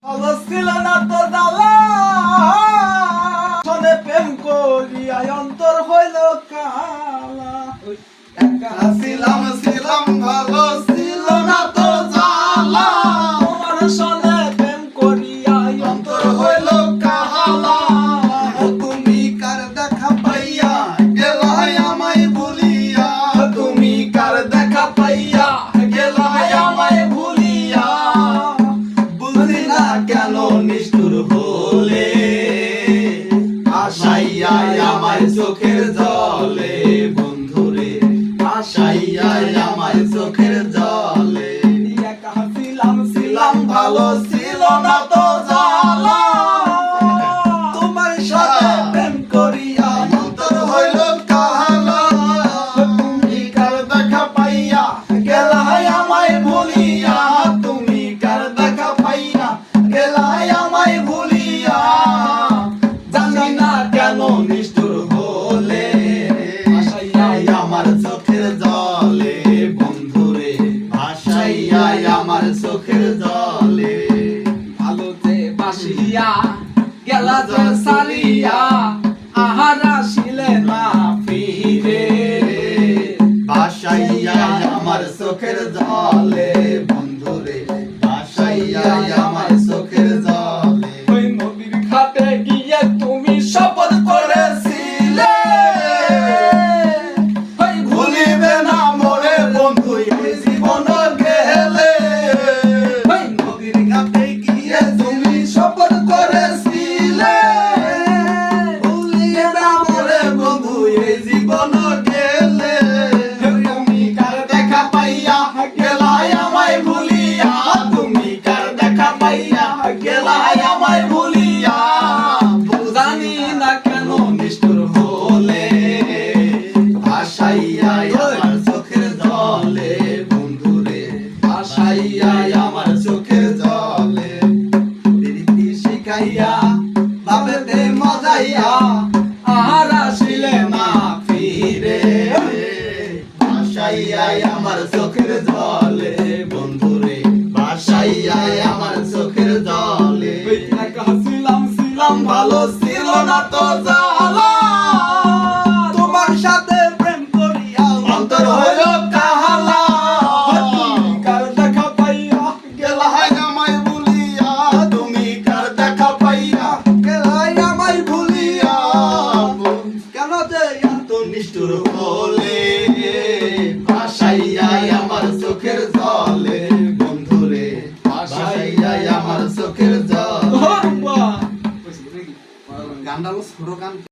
ভালো ছিল না তো জ্বালা শোনে প্রেম করিয়া অন্তর হইল কালা একা ছিলাম ভালো ছিল না তো জ্বালা তোমার শোনে প্রেম করিয়া অন্তর হইল কালা তুমি কার দেখা পাইয়া গেলাই আমায় ভুলিয়া তুমি কার দেখা পাইয়া গেলাই আমায় ভুলিয়া বুঝি না কেন নিষ্ঠুর হলে আশাইয়া আমায় চোখের জলে বন্ধুরে আশাইয়া আমায় চোখের জলে একা ছিলাম ভালো ছিল না তো জ্বালা তোমার সাথে প্রেম করিয়া অন্তর হইল কালা তুমি কার দেখা পাইয়া গেলাই আমায় ভুলিয়া তুমি কার দেখা পাইয়া গেলাই আমায় ভুলিয়া জানি না কেন নিষ্ঠুর হলে আশাইয়া আমার চোখের জলে বন্ধুরে আশাইয়া আমার চোখের জলে ভালো যে বাসিয়া গেলা যে সারিয়া আহার আসিলে না ফিরে বাসাইয়া আমার চোখের জলে বন্ধুরে বাসাইয়া আমার চোখের জলে ওই নদীর ঘাটে গিয়ে তুমি শপথ করেছিলে ওই ভুলিবে না মোরে বন্ধু এই জীবন গেলে ওই নদীর ঘাটে গিয়ে তুমি শপথ করেছিলে ভুলিবে না মোরে বন্ধু এই জীবন গেলে তুমি কার দেখা পাইয়া গেলাই আমায় ভুলিয়া তুমি কার দেখা পাইয়া গেলাই আমায় ভুলিয়া জানি না কেন নিষ্ঠুর হলে আশাইয়া আমার চোখের জলে বন্ধুরে আশাইয়া আমার চোখের জলে রীতি শিখাইয়া ভাবেতে মজাইয়া আর আসিলে না ফিরে আশাইয়া আমার চোখের জলে বন্ধুরে বাসাইয়া আমার চোখের জলে একা ছিলাম ভালো ছিল না তো জ্বালা তোমার সাথে প্রেম করিয়া অন্তর হইল কালা তুমি কার দেখা পাইয়া গেলাই আমায় ভুলিয়া তুমি কার দেখা পাইয়া গেলাই আমায় ভুলিয়া কেন যে এত নিষ্ঠুর হলে আশাইয়া আমার চোখের জলে বন্ধুরে আশাইয়া আমার চোখের জলে গানটা ছোট গান।